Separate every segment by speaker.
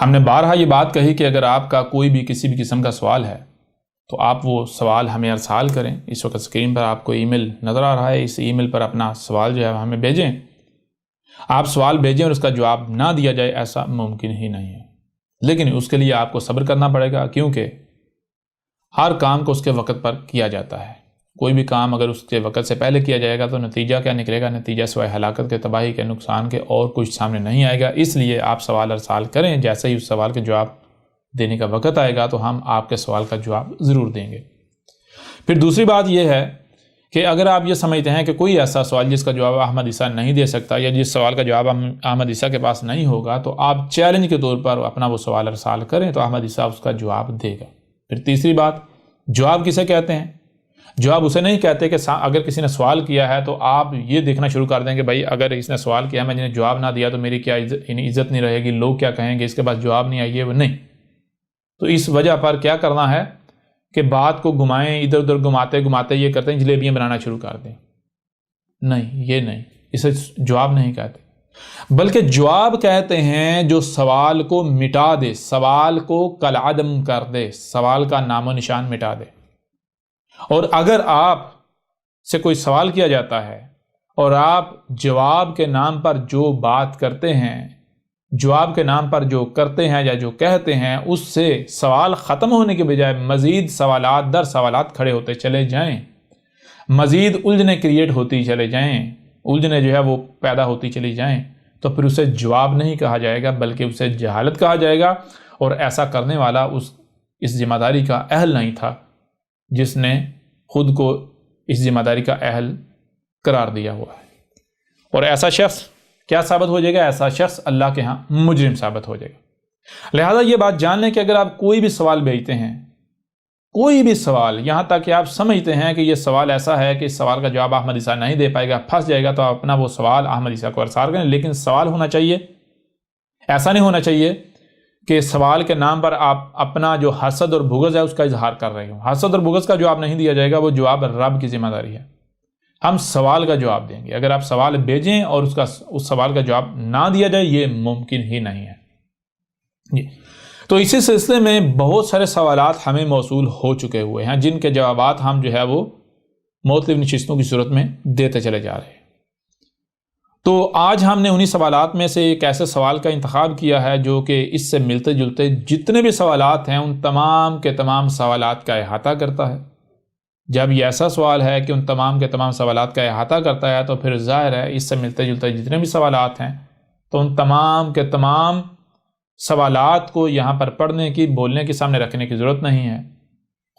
Speaker 1: ہم نے بارہا یہ بات کہی کہ اگر آپ کا کوئی بھی کسی بھی قسم کا سوال ہے تو آپ وہ سوال ہمیں ارسال کریں. اس وقت اسکرین پر آپ کو ای میل نظر آ رہا ہے، اس ای میل پر اپنا سوال جو ہے ہمیں بھیجیں. آپ سوال بھیجیں اور اس کا جواب نہ دیا جائے ایسا ممکن ہی نہیں ہے، لیکن اس کے لیے آپ کو صبر کرنا پڑے گا، کیونکہ ہر کام کو اس کے وقت پر کیا جاتا ہے. کوئی بھی کام اگر اس کے وقت سے پہلے کیا جائے گا تو نتیجہ کیا نکلے گا؟ نتیجہ سوائے ہلاکت کے، تباہی کے، نقصان کے اور کچھ سامنے نہیں آئے گا. اس لیے آپ سوال ارسال کریں، جیسے ہی اس سوال کے جواب دینے کا وقت آئے گا تو ہم آپ کے سوال کا جواب ضرور دیں گے. پھر دوسری بات یہ ہے کہ اگر آپ یہ سمجھتے ہیں کہ کوئی ایسا سوال جس کا جواب احمد عیسیٰ نہیں دے سکتا یا جس سوال کا جواب احمد عیسیٰ کے پاس نہیں ہوگا، تو آپ چیلنج کے طور پر اپنا وہ سوال ارسال کریں تو احمد عیسیٰ اس کا جواب دے گا. پھر تیسری بات، جواب کسے کہتے ہیں؟ جواب اسے نہیں کہتے کہ اگر کسی نے سوال کیا ہے تو آپ یہ دیکھنا شروع کر دیں کہ بھائی اگر اس نے سوال کیا میں نے جواب نہ دیا تو میری کیا عزت نہیں رہے گی، لوگ کیا کہیں گے، اس کے پاس جواب نہیں آئیے. وہ نہیں. تو اس وجہ پر کیا کرنا ہے کہ بات کو گھمائیں، ادھر ادھر گھماتے گھماتے یہ کرتے ہیں جلیبیاں بنانا شروع کر دیں. نہیں، یہ نہیں، اسے جواب نہیں کہتے، بلکہ جواب کہتے ہیں جو سوال کو مٹا دے، سوال کو کالعدم کر دے، سوال کا نام و نشان مٹا دے. اور اگر آپ سے کوئی سوال کیا جاتا ہے اور آپ جواب کے نام پر جو بات کرتے ہیں، جواب کے نام پر جو کرتے ہیں یا جو کہتے ہیں، اس سے سوال ختم ہونے کے بجائے مزید سوالات در سوالات کھڑے ہوتے چلے جائیں، مزید الجھنیں کریٹ ہوتی چلے جائیں، الجھنیں جو ہے وہ پیدا ہوتی چلی جائیں، تو پھر اسے جواب نہیں کہا جائے گا بلکہ اسے جہالت کہا جائے گا. اور ایسا کرنے والا اس ذمہ داری کا اہل نہیں تھا جس نے خود کو اس ذمہ داری کا اہل قرار دیا ہوا ہے. اور ایسا شخص کیا ثابت ہو جائے گا؟ ایسا شخص اللہ کے ہاں مجرم ثابت ہو جائے گا. لہذا یہ بات جان لیں کہ اگر آپ کوئی بھی سوال بھیجتے ہیں، کوئی بھی سوال، یہاں تک کہ آپ سمجھتے ہیں کہ یہ سوال ایسا ہے کہ اس سوال کا جواب احمد عیسیٰ نہیں دے پائے گا، پھنس جائے گا، تو آپ اپنا وہ سوال احمد عیسیٰ کو ارسال کریں. لیکن سوال ہونا چاہیے، ایسا نہیں ہونا چاہیے کہ سوال کے نام پر آپ اپنا جو حسد اور بغض ہے اس کا اظہار کر رہے ہوں. حسد اور بغض کا جواب نہیں دیا جائے گا، وہ جواب رب کی ذمہ داری ہے. ہم سوال کا جواب دیں گے. اگر آپ سوال بھیجیں اور اس سوال کا جواب نہ دیا جائے، یہ ممکن ہی نہیں ہے. تو اسی سلسلے میں بہت سارے سوالات ہمیں موصول ہو چکے ہوئے ہیں جن کے جوابات ہم جو ہے وہ مختلف نشستوں کی صورت میں دیتے چلے جا رہے ہیں. تو آج ہم نے انہی سوالات میں سے ایک ایسے سوال کا انتخاب کیا ہے جو کہ اس سے ملتے جلتے جتنے بھی سوالات ہیں ان تمام کے تمام سوالات کا احاطہ کرتا ہے. جب یہ ایسا سوال ہے کہ ان تمام کے تمام سوالات کا احاطہ کرتا ہے تو پھر ظاہر ہے اس سے ملتے جلتے جتنے بھی سوالات ہیں تو ان تمام کے تمام سوالات کو یہاں پر پڑھنے کی، بولنے کے سامنے رکھنے کی ضرورت نہیں ہے.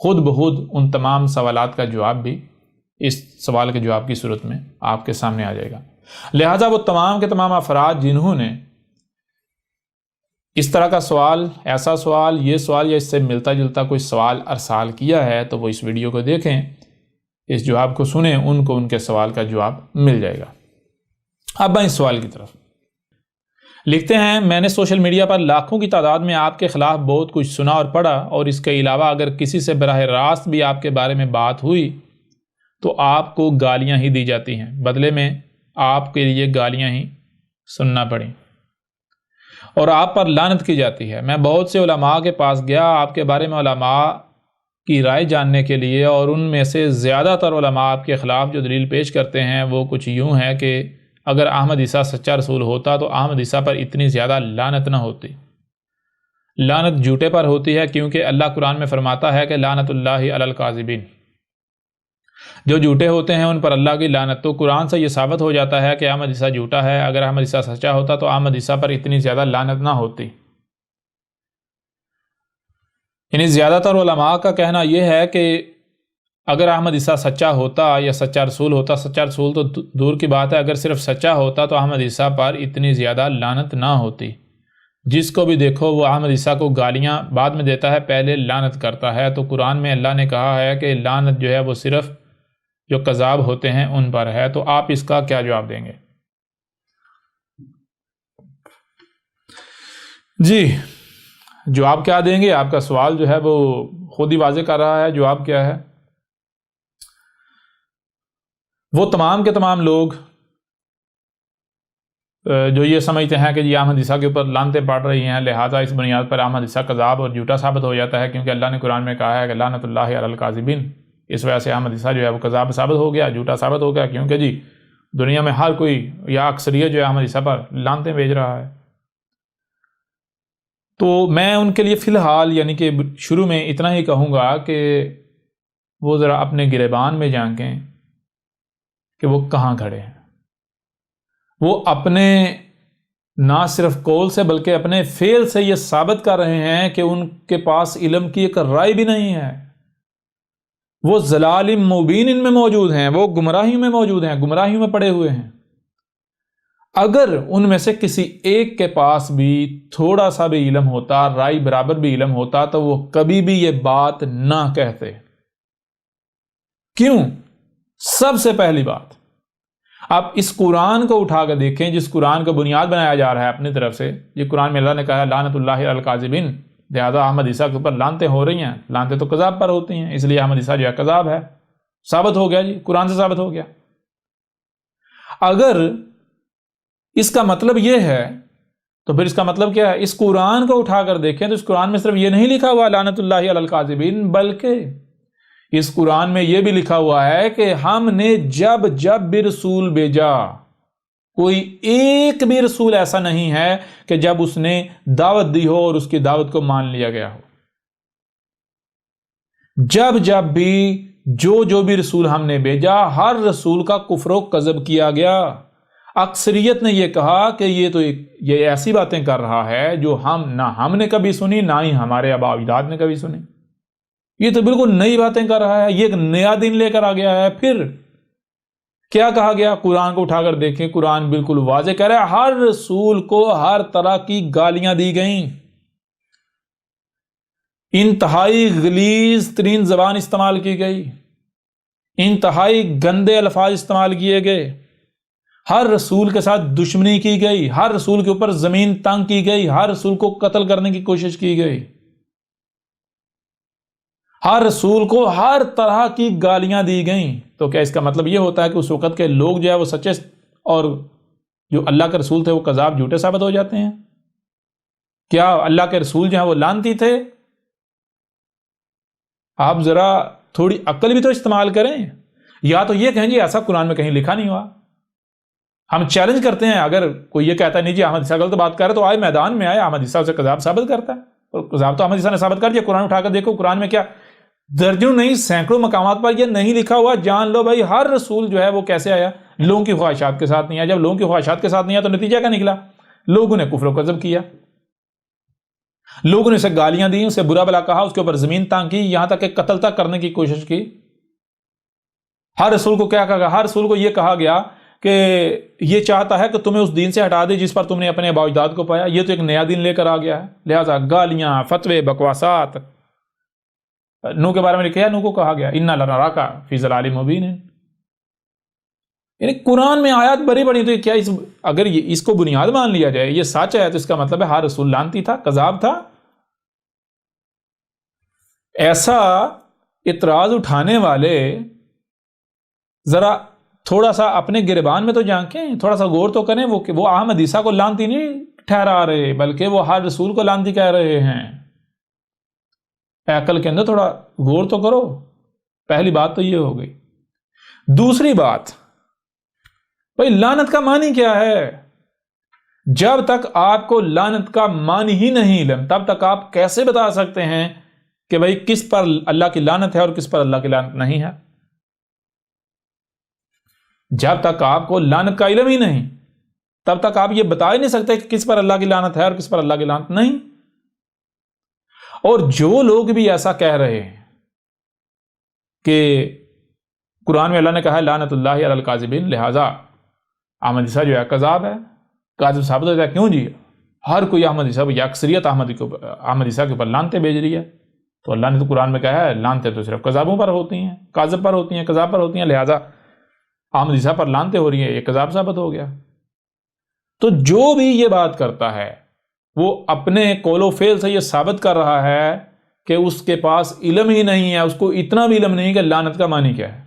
Speaker 1: خود بخود ان تمام سوالات کا جواب بھی اس سوال کے جواب کی صورت میں آپ کے سامنے آ جائے گا. لہذا وہ تمام کے تمام افراد جنہوں نے اس طرح کا سوال، ایسا سوال، یہ سوال یا اس سے ملتا جلتا کوئی سوال ارسال کیا ہے تو وہ اس ویڈیو کو دیکھیں، اس جواب کو سنیں، ان کو ان کے سوال کا جواب مل جائے گا. اب اس سوال کی طرف لکھتے ہیں، میں نے سوشل میڈیا پر لاکھوں کی تعداد میں آپ کے خلاف بہت کچھ سنا اور پڑھا، اور اس کے علاوہ اگر کسی سے براہ راست بھی آپ کے بارے میں بات ہوئی تو آپ کو گالیاں ہی دی جاتی ہیں، بدلے میں آپ کے لیے گالیاں ہی سننا پڑیں اور آپ پر لعنت کی جاتی ہے. میں بہت سے علماء کے پاس گیا آپ کے بارے میں علماء کی رائے جاننے کے لیے، اور ان میں سے زیادہ تر علماء آپ کے خلاف جو دلیل پیش کرتے ہیں وہ کچھ یوں ہے کہ اگر احمد عیسیٰ سچا رسول ہوتا تو احمد عیسیٰ پر اتنی زیادہ لعنت نہ ہوتی. لعنت جھوٹے پر ہوتی ہے کیونکہ اللہ قرآن میں فرماتا ہے کہ لعنت اللہ علی الکاذبین، جو جھوٹے ہوتے ہیں ان پر اللہ کی لعنت. تو قرآن سے یہ ثابت ہو جاتا ہے کہ احمد عیسیٰ جھوٹا ہے. اگر احمد عیسیٰ سچا ہوتا تو احمد عیسیٰ پر اتنی زیادہ لعنت نہ ہوتی. یعنی زیادہ تر علماء کا کہنا یہ ہے کہ اگر احمد عیسیٰ سچا ہوتا یا سچا رسول ہوتا، سچا رسول تو دور کی بات ہے، اگر صرف سچا ہوتا تو احمد عیسیٰ پر اتنی زیادہ لعنت نہ ہوتی. جس کو بھی دیکھو وہ احمد عیسیٰ کو گالیاں بعد میں دیتا ہے، پہلے لعنت کرتا ہے. تو قرآن میں اللہ نے کہا ہے کہ لعنت جو ہے وہ صرف جو کذاب ہوتے ہیں ان پر ہے. تو آپ اس کا کیا جواب دیں گے؟ جی جواب کیا دیں گے؟ آپ کا سوال جو ہے وہ خود ہی واضح کر رہا ہے جواب کیا ہے. وہ تمام کے تمام لوگ جو یہ سمجھتے ہیں کہ جی احمد عیسیٰ کے اوپر لعنتیں پڑ رہی ہیں، لہٰذا اس بنیاد پر احمد عیسیٰ کذاب اور جھوٹا ثابت ہو جاتا ہے، کیونکہ اللہ نے قرآن میں کہا ہے کہ لعنت اللہ علی الکاذبین، اس وجہ سے احمد عیسیٰ جو ہے وہ کذاب ثابت ہو گیا، جھوٹا ثابت ہو گیا، کیونکہ جی دنیا میں ہر کوئی یا اکثریت جو ہے احمد عیسیٰ پر لعنتیں بھیج رہا ہے۔ تو میں ان کے لیے فی الحال یعنی کہ شروع میں اتنا ہی کہوں گا کہ وہ ذرا اپنے گریبان میں جھانکیں کہ وہ کہاں کھڑے ہیں۔ وہ اپنے نہ صرف قول سے بلکہ اپنے فعل سے یہ ثابت کر رہے ہیں کہ ان کے پاس علم کی ایک رائے بھی نہیں ہے، وہ ضلال مبین ان میں موجود ہیں، وہ گمراہی میں موجود ہیں، گمراہی میں پڑے ہوئے ہیں۔ اگر ان میں سے کسی ایک کے پاس بھی تھوڑا سا بھی علم ہوتا، رائے برابر بھی علم ہوتا، تو وہ کبھی بھی یہ بات نہ کہتے۔ کیوں؟ سب سے پہلی بات، آپ اس قرآن کو اٹھا کر دیکھیں جس قرآن کا بنیاد بنایا جا رہا ہے اپنی طرف سے۔ یہ قرآن میں اللہ نے کہا ہے لعنت اللہ علی الکاذبین، لہذا احمد عیسیٰ کے اوپر لعنتیں ہو رہی ہیں، لعنتیں تو کذاب پر ہوتی ہیں، اس لیے احمد عیسیٰ جو ہے کذاب ہے، ثابت ہو گیا جی، قرآن سے ثابت ہو گیا۔ اگر اس کا مطلب یہ ہے تو پھر اس کا مطلب کیا ہے؟ اس قرآن کو اٹھا کر دیکھیں تو اس قرآن میں صرف یہ نہیں لکھا ہوا لعنت اللہ علی الکاذبین، بلکہ اس قرآن میں یہ بھی لکھا ہوا ہے کہ ہم نے جب جب بھی رسول بھیجا، کوئی ایک بھی رسول ایسا نہیں ہے کہ جب اس نے دعوت دی ہو اور اس کی دعوت کو مان لیا گیا ہو۔ جب جب بھی جو بھی رسول ہم نے بھیجا، ہر رسول کا کفر و کذب کیا گیا۔ اکثریت نے یہ کہا کہ یہ ایسی باتیں کر رہا ہے جو نہ ہم نے کبھی سنی، نہ ہی ہمارے آباء و اجداد نے کبھی سنی، یہ تو بالکل نئی باتیں کر رہا ہے، یہ ایک نیا دین لے کر آ گیا ہے۔ پھر کیا کہا گیا؟ قرآن کو اٹھا کر دیکھیں، قرآن بالکل واضح کہہ رہا ہے ہر رسول کو ہر طرح کی گالیاں دی گئیں، انتہائی غلیظ ترین زبان استعمال کی گئی، انتہائی گندے الفاظ استعمال کیے گئے، ہر رسول کے ساتھ دشمنی کی گئی، ہر رسول کے اوپر زمین تنگ کی گئی، ہر رسول کو قتل کرنے کی کوشش کی گئی، ہر رسول کو ہر طرح کی گالیاں دی گئیں۔ تو کیا اس کا مطلب یہ ہوتا ہے کہ اس وقت کے لوگ جو ہے وہ سچے اور جو اللہ کے رسول تھے وہ کذاب جھوٹے ثابت ہو جاتے ہیں؟ کیا اللہ کے رسول جو ہیں وہ لعنتی تھے؟ آپ ذرا تھوڑی عقل بھی تو استعمال کریں، یا تو یہ کہیں جی ایسا قرآن میں کہیں لکھا نہیں ہوا۔ ہم چیلنج کرتے ہیں، اگر کوئی یہ کہتا ہے نہیں جی احمد عیسیٰ غلط بات کر رہا ہے تو آئے میدان میں آئے، احمد عیسیٰ سے کذاب ثابت کرتا ہے، اور کذاب تو احمد عیسیٰ نے ثابت کر دیا۔ قرآن اٹھا کر دیکھو، قرآن میں کیا درجنوں نہیں سینکڑوں مقامات پر یہ نہیں لکھا ہوا۔ جان لو بھائی ہر رسول جو ہے وہ کیسے آیا؟ لوگوں کی خواہشات کے ساتھ نہیں آیا۔ جب لوگوں کی خواہشات کے ساتھ نہیں آیا تو نتیجہ کیا نکلا؟ لوگوں نے کفر و کذب کیا، لوگوں نے اسے گالیاں دی، اسے برا بلا کہا، اس کے اوپر زمین تانگ کی، یہاں تک کہ قتل تک کرنے کی کوشش کی۔ ہر رسول کو کیا کہا گیا؟ ہر رسول کو یہ کہا گیا کہ یہ چاہتا ہے کہ تمہیں اس دین سے ہٹا دے جس پر تم نے اپنے آباء و اجداد کو پایا، یہ تو ایک نیا دین لے کر آ گیا ہے، لہذا گالیاں، فتوے، بکواسات۔ نوح کے بارے میں کیا نوح کو کہا گیا اِنَّا لَنَرَاكَ فِي ضَلَالٍ مُبِينٍ۔ یعنی قرآن میں آیات بڑی بڑی، تو کیا اگر اس کو بنیاد مان لیا جائے یہ سچ ہے تو اس کا مطلب ہے ہر رسول لعنتی تھا، کذاب تھا۔ ایسا اعتراض اٹھانے والے ذرا تھوڑا سا اپنے گریبان میں تو جھانکیں، تھوڑا سا غور تو کریں۔ وہ احمد عیسیٰ کو لعنتی نہیں ٹھہرا رہے بلکہ وہ ہر رسول کو لعنتی کہہ رہے ہیں۔ عقل کے اندر تھوڑا غور تو کرو۔ پہلی بات تو یہ ہو گئی۔ دوسری بات، بھائی لعنت کا معنی کیا ہے؟ جب تک آپ کو لعنت کا معنی ہی نہیں علم، تب تک آپ کیسے بتا سکتے ہیں کہ بھائی کس پر اللہ کی لعنت ہے اور کس پر اللہ کی لعنت نہیں ہے؟ جب تک آپ کو لعنت کا علم ہی نہیں، تب تک آپ یہ بتا ہی نہیں سکتے کہ کس پر اللہ کی لعنت ہے اور کس پر اللہ کی لعنت نہیں۔ اور جو لوگ بھی ایسا کہہ رہے ہیں کہ قرآن میں اللہ نے کہا ہے لعنت اللہ علی الکاذبین، لہذا احمد عیسیٰ جو ہے کذاب ہے، کاذب ثابت ہو جائے، کیوں جی؟ ہر کوئی احمد عیسیٰ یا اکثریت احمد عیسیٰ کے اوپر لعنتیں بھیج رہی ہے، تو اللہ نے تو قرآن میں کہا ہے لعنتیں تو صرف کذابوں پر ہوتی ہیں، کاذب پر ہوتی ہیں، کذاب پر ہوتی ہیں، لہذا احمد عیسیٰ پر لعنتیں ہو رہی ہیں، یہ کذاب ثابت ہو گیا۔ تو جو بھی یہ بات کرتا ہے وہ اپنے قول و فعل سے یہ ثابت کر رہا ہے کہ اس کے پاس علم ہی نہیں ہے، اس کو اتنا بھی علم نہیں کہ لعنت کا معنی کیا ہے۔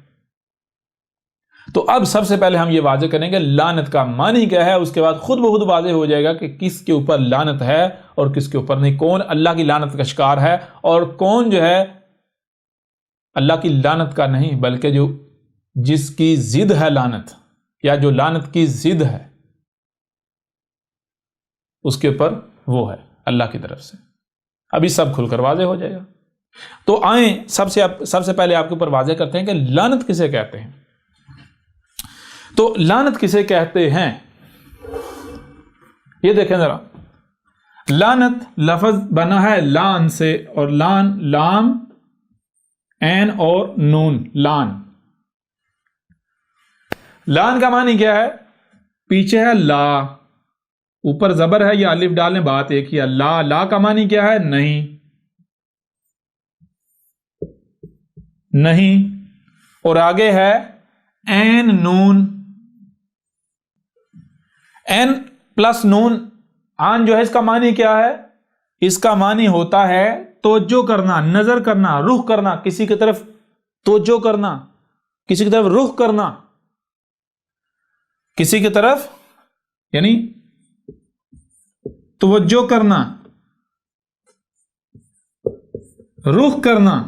Speaker 1: تو اب سب سے پہلے ہم یہ واضح کریں گے لعنت کا معنی کیا ہے، اس کے بعد خود بخود واضح ہو جائے گا کہ کس کے اوپر لعنت ہے اور کس کے اوپر نہیں، کون اللہ کی لعنت کا شکار ہے اور کون جو ہے اللہ کی لعنت کا نہیں، بلکہ جس کی ضد ہے لعنت، یا جو لعنت کی ضد ہے اس کے اوپر وہ ہے اللہ کی طرف سے۔ ابھی سب کھل کر واضح ہو جائے گا۔ تو آئیں سب سے پہلے آپ کے اوپر واضح کرتے ہیں کہ لعنت کسے کہتے ہیں۔ تو لعنت کسے کہتے ہیں یہ دیکھیں ذرا۔ لعنت لفظ بنا ہے لان سے، اور لان لام این اور نون، لان۔ لان کا معنی کیا ہے؟ پیچھے ہے لا، اوپر زبر ہے یا الف ڈالیں بات ایک ہی ہے۔ لا، لا کا معنی کیا ہے؟ نہیں، نہیں، اور آگے ہے این نون، این پلس نون، آن جو ہے اس کا معنی کیا ہے؟ اس کا معنی ہوتا ہے توجہ کرنا، نظر کرنا، رخ کرنا، کسی کی طرف توجہ کرنا، کسی کی طرف رخ کرنا، کسی کی طرف یعنی توجہ کرنا، رخ کرنا،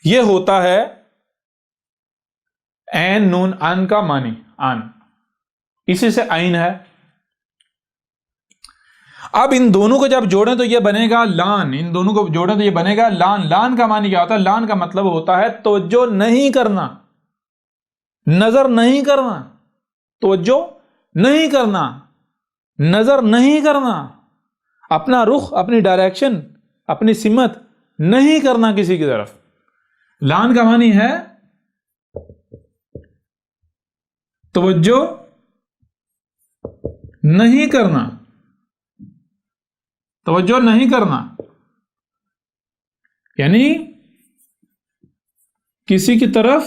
Speaker 1: یہ ہوتا ہے این نون ان کا معنی، آن، اسی سے عین ہے۔ اب ان دونوں کو جب جوڑیں تو یہ بنے گا لان، ان دونوں کو جوڑیں تو یہ بنے گا لان۔ لان کا معنی کیا ہوتا ہے؟ لان کا مطلب ہوتا ہے توجہ نہیں کرنا، نظر نہیں کرنا، توجہ نہیں کرنا، نظر نہیں کرنا، اپنا رخ، اپنی ڈائریکشن، اپنی سمت نہیں کرنا کسی کی طرف۔ لان کا معنی ہے توجہ نہیں کرنا، توجہ نہیں کرنا، یعنی کسی کی طرف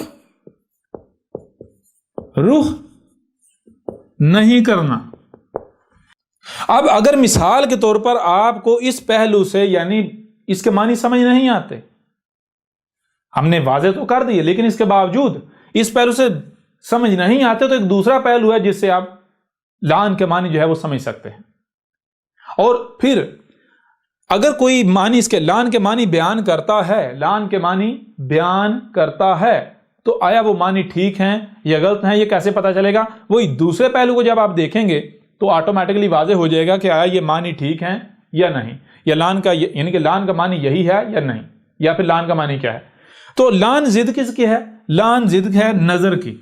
Speaker 1: رخ نہیں کرنا۔ اب اگر مثال کے طور پر آپ کو اس پہلو سے یعنی اس کے معنی سمجھ نہیں آتے، ہم نے واضح تو کر دی لیکن اس کے باوجود اس پہلو سے سمجھ نہیں آتے، تو ایک دوسرا پہلو ہے جس سے آپ لعن کے معنی جو ہے وہ سمجھ سکتے ہیں۔ اور پھر اگر کوئی معنی اس کے لعن کے معنی بیان کرتا ہے، لعن کے معنی بیان کرتا ہے، تو آیا وہ معنی ٹھیک ہیں یا غلط ہیں، یہ کیسے پتا چلے گا؟ وہی دوسرے پہلو کو جب آپ دیکھیں گے تو آٹومیٹکلی واضح ہو جائے گا کہ آیا یہ معنی ٹھیک ہیں یا نہیں، یا لعن کا یعنی کہ لعن کا معنی یہی ہے یا نہیں، یا پھر لعن کا معنی کیا ہے۔ تو لعن ضد کس کی ہے؟ لعن ضد ہے نظر کی،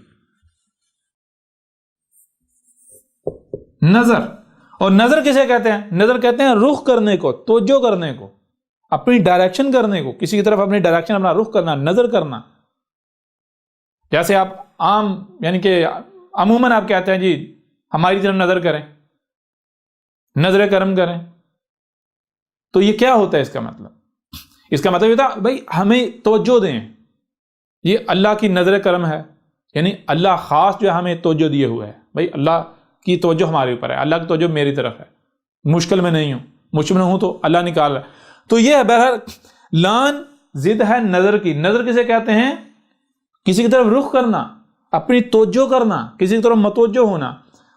Speaker 1: نظر۔ اور نظر کسے کہتے ہیں؟ نظر کہتے ہیں رخ کرنے کو، توجہ کرنے کو، اپنی ڈائریکشن کرنے کو، کسی کی طرف اپنی ڈائریکشن، اپنا رخ کرنا، نظر کرنا۔ جیسے آپ عام یعنی کہ عموماً آپ کہتے ہیں جی ہماری طرف نظر کریں، نظر کرم کریں، تو یہ کیا ہوتا ہے اس کا مطلب؟ اس کا مطلب یہ تھا بھائی ہمیں توجہ دیں، یہ اللہ کی نظر کرم ہے، یعنی اللہ خاص جو ہے ہمیں توجہ دیے ہوئے ہے، بھائی اللہ کی توجہ ہمارے اوپر ہے، اللہ کی توجہ میری طرف ہے، مشکل میں نہیں ہوں، مشکل میں ہوں تو اللہ نکال رہا ہے۔ تو یہ ہے بہرحال لعن ضد ہے نظر کی۔ نظر کسے کہتے ہیں؟ کسی کی طرف رخ کرنا، اپنی توجہ کرنا، کسی کی طرف متوجہ ہونا۔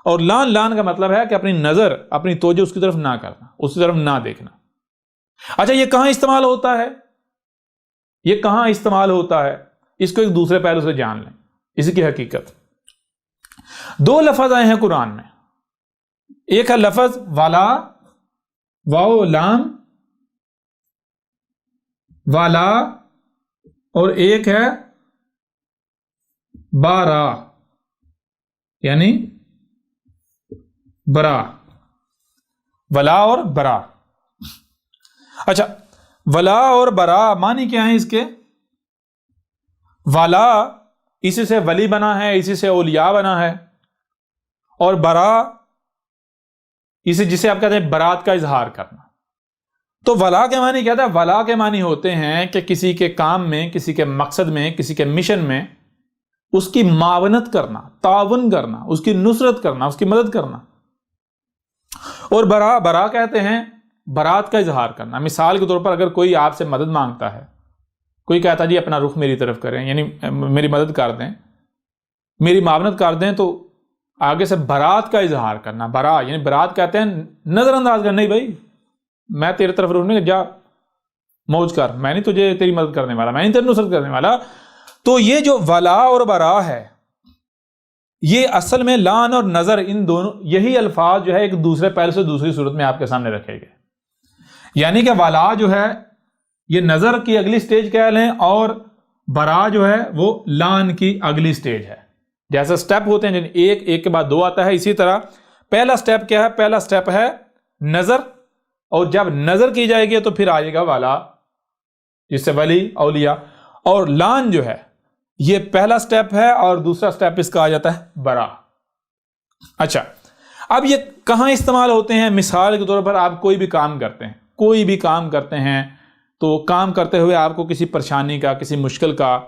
Speaker 1: اور لعن کا مطلب ہے کہ اپنی نظر، اپنی توجہ اس کی طرف نہ کرنا، اس کی طرف نہ دیکھنا۔ اچھا یہ کہاں استعمال ہوتا ہے؟ یہ کہاں استعمال ہوتا ہے؟ اس کو ایک دوسرے پہلو سے جان لیں، اسی کی حقیقت۔ دو لفظ آئے ہیں قرآن میں، ایک ہے لفظ والا، واو لام والا، اور ایک ہے بارا یعنی برا، ولا اور برا۔ اچھا ولا اور برا معنی کیا ہے اس کے؟ والا اسی سے ولی بنا ہے، اسی سے اولیاء بنا ہے، اور برا اسی جسے آپ کہتے ہیں برات کا اظہار کرنا۔ تو ولا کے معنی کیا تھا؟ ولا کے معنی ہوتے ہیں کہ کسی کے کام میں، کسی کے مقصد میں، کسی کے مشن میں اس کی معاونت کرنا، تعاون کرنا، اس کی نصرت کرنا، اس کی مدد کرنا۔ اور برا، برا کہتے ہیں برات کا اظہار کرنا۔ مثال کے طور پر اگر کوئی آپ سے مدد مانگتا ہے، کوئی کہتا جی اپنا رخ میری طرف کریں، یعنی میری مدد کر دیں، میری معاونت کر دیں، تو آگے سے برات کا اظہار کرنا. برا یعنی برات کہتے ہیں نظر انداز کرنا. نہیں بھائی میں تیرے طرف رونے جا موج کر، میں نہیں تجھے تیری مدد کرنے والا، میں نہیں تیری نصرت کرنے والا. تو یہ جو ولا اور برا ہے، یہ اصل میں لعن اور نظر، ان دونوں یہی الفاظ جو ہے ایک دوسرے پہلو سے دوسری صورت میں آپ کے سامنے رکھے گئے. یعنی کہ ولا جو ہے یہ نظر کی اگلی سٹیج کہہ لیں، اور برا جو ہے وہ لعن کی اگلی سٹیج ہے. جیسے سٹیپ ہوتے ہیں ایک ایک کے بعد دو آتا ہے، اسی طرح پہلا سٹیپ کیا ہے؟ پہلا سٹیپ ہے نظر، اور جب نظر کی جائے گی تو پھر آئے گا والا، جس سے ولی اولیاء. اور لعن جو ہے یہ پہلا سٹیپ ہے، اور دوسرا سٹیپ اس کا آ جاتا ہے برا. اچھا، اب یہ کہاں استعمال ہوتے ہیں؟ مثال کے طور پر آپ کوئی بھی کام کرتے ہیں، کوئی بھی کام کرتے ہیں، تو کام کرتے ہوئے آپ کو کسی پریشانی کا، کسی مشکل کا،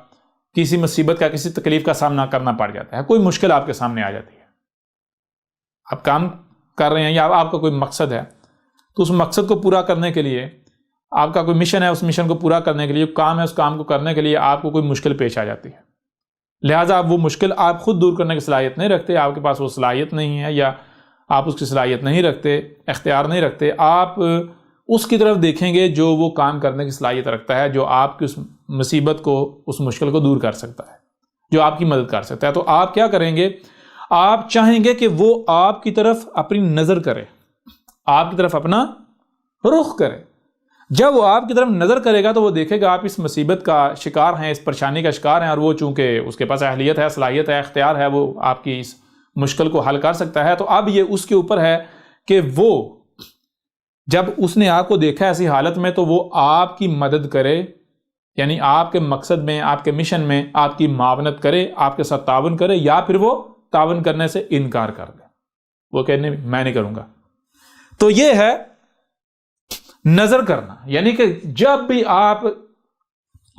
Speaker 1: کسی مصیبت کا، کسی تکلیف کا سامنا کرنا پڑ جاتا ہے. کوئی مشکل آپ کے سامنے آ جاتی ہے، آپ کام کر رہے ہیں یا آپ کا کوئی مقصد ہے، تو اس مقصد کو پورا کرنے کے لیے، آپ کا کوئی مشن ہے، اس مشن کو پورا کرنے کے لیے، کام ہے، اس کام کو کرنے کے لیے آپ کو کوئی مشکل پیش آ جاتی ہے. لہٰذا آپ وہ مشکل آپ خود دور کرنے کی صلاحیت نہیں رکھتے، آپ کے پاس وہ صلاحیت نہیں ہے، یا آپ اس کی صلاحیت نہیں رکھتے، اختیار نہیں رکھتے. آپ اس کی طرف دیکھیں گے جو وہ کام کرنے کی صلاحیت رکھتا ہے، جو آپ کی اس مصیبت کو، اس مشکل کو دور کر سکتا ہے، جو آپ کی مدد کر سکتا ہے. تو آپ کیا کریں گے؟ آپ چاہیں گے کہ وہ آپ کی طرف اپنی نظر کرے، آپ کی طرف اپنا رخ کرے. جب وہ آپ کی طرف نظر کرے گا تو وہ دیکھے گا آپ اس مصیبت کا شکار ہیں، اس پریشانی کا شکار ہیں، اور وہ چونکہ اس کے پاس اہلیت ہے، صلاحیت ہے، اختیار ہے، وہ آپ کی اس مشکل کو حل کر سکتا ہے. تو اب یہ اس کے اوپر ہے کہ وہ جب اس نے آپ کو دیکھا ایسی حالت میں تو وہ آپ کی مدد کرے، یعنی آپ کے مقصد میں، آپ کے مشن میں آپ کی معاونت کرے، آپ کے ساتھ تعاون کرے، یا پھر وہ تعاون کرنے سے انکار کر دے، وہ کہنے میں نہیں کروں گا. تو یہ ہے نظر کرنا. یعنی کہ جب بھی آپ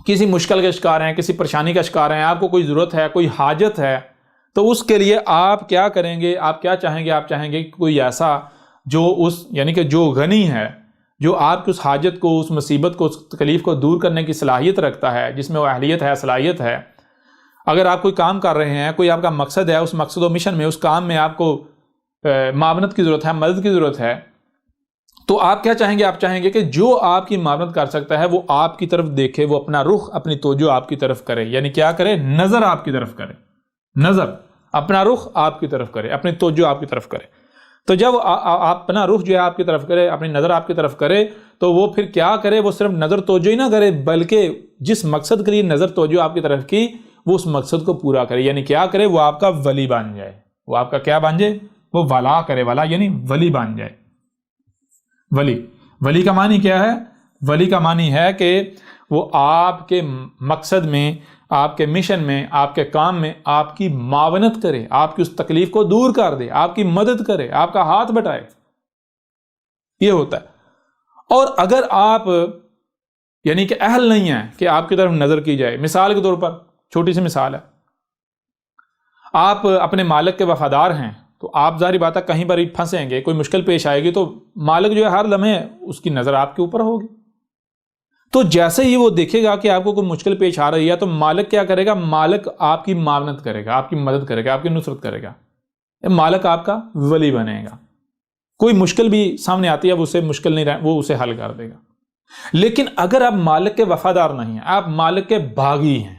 Speaker 1: کسی مشکل کے شکار ہیں، کسی پریشانی کا شکار ہیں، آپ کو کوئی ضرورت ہے، کوئی حاجت ہے، تو اس کے لیے آپ کیا کریں گے؟ آپ کیا چاہیں گے؟ آپ چاہیں گے کہ کوئی ایسا جو اس یعنی کہ جو غنی ہے، جو آپ کی اس حاجت کو، اس مصیبت کو، اس تکلیف کو دور کرنے کی صلاحیت رکھتا ہے، جس میں وہ اہلیت ہے، صلاحیت ہے. اگر آپ کوئی کام کر رہے ہیں، کوئی آپ کا مقصد ہے، اس مقصد و مشن میں، اس کام میں آپ کو معاونت کی ضرورت ہے، مدد کی ضرورت ہے، تو آپ کیا چاہیں گے؟ آپ چاہیں گے کہ جو آپ کی معاونت کر سکتا ہے وہ آپ کی طرف دیکھے، وہ اپنا رخ، اپنی توجہ آپ کی طرف کرے. یعنی کیا کرے؟ نظر آپ کی طرف کرے، نظر، اپنا رخ آپ کی طرف کرے، اپنی توجہ آپ کی طرف کرے. تو جب اپنا رخ جو ہے آپ کی طرف کرے، اپنی نظر آپ کی طرف کرے، تو وہ پھر کیا کرے؟ وہ صرف نظر توجہ ہی نہ کرے، بلکہ جس مقصد کے لیے نظر توجہ آپ کی طرف کی، وہ اس مقصد کو پورا کرے. یعنی کیا کرے؟ وہ آپ کا ولی بن جائے. وہ آپ کا کیا بن جائے؟ وہ ولا کرے. ولا یعنی ولی بن جائے. ولی کا معنی کیا ہے؟ ولی کا معنی ہے کہ وہ آپ کے مقصد میں، آپ کے مشن میں، آپ کے کام میں آپ کی معاونت کرے، آپ کی اس تکلیف کو دور کر دے، آپ کی مدد کرے، آپ کا ہاتھ بٹائے. یہ ہوتا ہے. اور اگر آپ یعنی کہ اہل نہیں ہیں کہ آپ کی طرف نظر کی جائے، مثال کے طور پر چھوٹی سی مثال ہے، آپ اپنے مالک کے وفادار ہیں، تو آپ ظاہری بات ہے کہیں پر ہی پھنسیں گے، کوئی مشکل پیش آئے گی تو مالک جو ہے ہر لمحے اس کی نظر آپ کے اوپر ہوگی. تو جیسے ہی وہ دیکھے گا کہ آپ کو کوئی مشکل پیش آ رہی ہے تو مالک کیا کرے گا؟ مالک آپ کی معاونت کرے گا، آپ کی مدد کرے گا، آپ کی نصرت کرے گا. مالک آپ کا ولی بنے گا. کوئی مشکل بھی سامنے آتی ہے، وہ اسے مشکل نہیں وہ اسے حل کر دے گا. لیکن اگر آپ مالک کے وفادار نہیں ہیں، آپ مالک کے باغی ہیں،